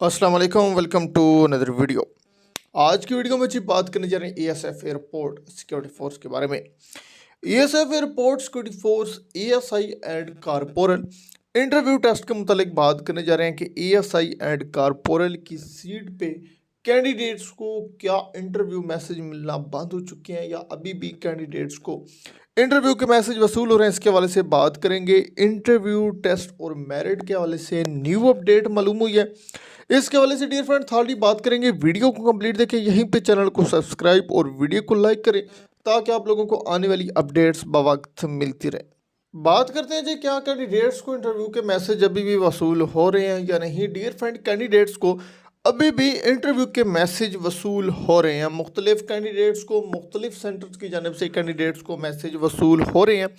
अस्सलाम वालेकुम, welcome to another video. आज की वीडियो में जी बात करने जा रहे हैं एएसएफ एयरपोर्ट सिक्योरिटी फोर्स के बारे में। ASF airport security force ASI and corporal interview test के मुतालिक बात करने जा रहे हैं कि एएसआई एंड कारपोरल की सीट पे कैंडिडेट्स को क्या इंटरव्यू मैसेज मिलना बंद हो चुके हैं या अभी भी कैंडिडेट्स को इंटरव्यू के मैसेज वसूल हो रहे हैं, इसके हवाले से बात करेंगे। इंटरव्यू टेस्ट और मेरिट के हवाले से न्यू अपडेट मालूम हुई है, इसके हवाले से डियर फ्रेंड थाली बात करेंगे। वीडियो को कंप्लीट देखें, यहीं पे चैनल को सब्सक्राइब और वीडियो को लाइक करें ताकि आप लोगों को आने वाली अपडेट्स बवक्त मिलती रहे। बात करते हैं जी, क्या कैंडिडेट्स को इंटरव्यू के मैसेज अभी भी वसूल हो रहे हैं या नहीं। डियर फ्रेंड, कैंडिडेट्स को अभी भी इंटरव्यू के मैसेज वसूल हो रहे हैं। मुख्तलिफ कैंडिडेट्स को मुख्तलिफ सेंटर्स की जानब से कैंडिडेट्स को मैसेज वसूल हो रहे हैं,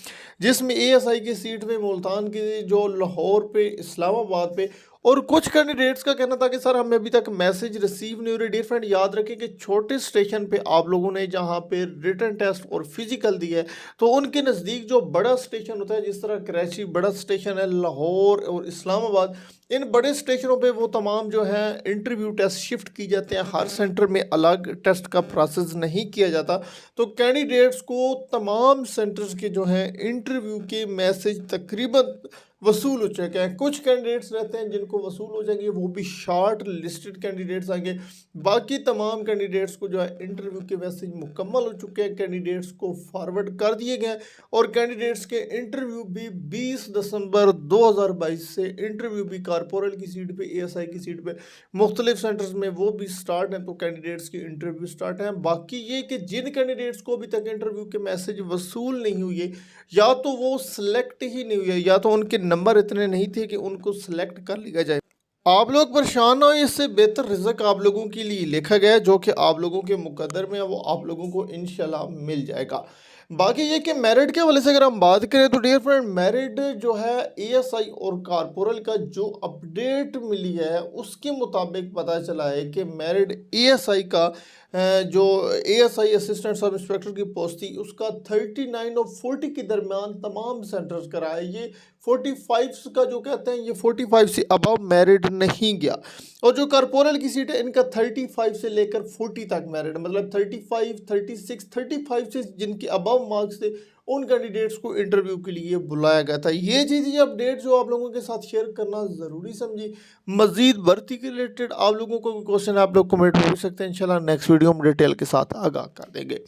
जिसमें एएसआई की सीट पे मुल्तान की, जो लाहौर पे, इस्लामाबाद पे, और कुछ कैंडिडेट्स का कहना था कि सर हमें अभी तक मैसेज रिसीव नहीं हो रही। डियर फ्रेंड, याद रखें कि छोटे स्टेशन पे आप लोगों ने जहां पे रिटन टेस्ट और फिजिकल दिया है, तो उनके नज़दीक जो बड़ा स्टेशन होता है, जिस तरह कराची बड़ा स्टेशन है, लाहौर और इस्लामाबाद, इन बड़े स्टेशनों पे वो तमाम जो है इंटरव्यू टेस्ट शिफ्ट की जाते हैं। हर सेंटर में अलग टेस्ट का प्रोसेस नहीं किया जाता, तो कैंडिडेट्स को तमाम सेंटर्स के जो है इंटरव्यू के मैसेज तकरीबन वसूल हो चुके हैं। कुछ कैंडिडेट्स रहते हैं जिनको वसूल हो जाएंगे, वो भी शॉर्ट लिस्टेड कैंडिडेट्स आएंगे। बाकी तमाम कैंडिडेट्स को जो है इंटरव्यू के मैसेज मुकम्मल हो चुके हैं, कैंडिडेट्स को फॉरवर्ड कर दिए गए हैं, और कैंडिडेट्स के इंटरव्यू भी 20 दिसंबर 2022 से इंटरव्यू भी कारपोरल की सीट पे, एएसआई की सीट पे, मुख्तलिफ सेंटर्स में वो भी स्टार्ट हैं। तो कैंडिडेट्स की इंटरव्यू स्टार्ट हैं। बाकी ये कि जिन कैंडिडेट्स को अभी तक इंटरव्यू के मैसेज वसूल नहीं हुए, या तो वो सिलेक्ट ही नहीं हुए, या तो उनके नंबर इतने नहीं थे कि उनको सिलेक्ट कर लिया जाए। आप लोग परेशान हो, इससे बेहतर रिजक आप लोगों के लिए लिखा गया है, जो कि आप लोगों के मुकद्दर में है, वो आप लोगों को इंशाल्लाह मिल जाएगा। बाकी ये कि मेरिट के हवाले से अगर हम बात करें तो डियर फ्रेंड, मेरिट जो है एएसआई और कारपोरल का जो अपडेट मिली है उसके मुताबिक पता चला है कि मेरिट एएसआई का जो एएसआई असिस्टेंट सब इंस्पेक्टर की पोस्ट थी, उसका 39 और 40 के दरमियान तमाम सेंटर्स का रहा है। ये 45 का जो कहते हैं, ये 45 से अबव मेरिट नहीं गया। और जो कारपोरल की सीट है, इनका 35 से लेकर 40 तक मेरिट, मतलब 35, 36, 35 से जिनके अबव मार्क्स थे, उन कैंडिडेट्स को इंटरव्यू के लिए बुलाया गया था। ये चीज़, ये अपडेट जो आप लोगों के साथ शेयर करना ज़रूरी समझी। मज़ीद भर्ती के रिलेटेड आप लोगों को क्वेश्चन आप लोग कमेंट में पूछ सकते हैं, इंशाल्लाह नेक्स्ट वीडियो में डिटेल के साथ आगाह कर देंगे।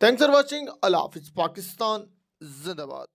Thanks for watching. अल्लाह हाफिज़। पाकिस्तान जिंदाबाद।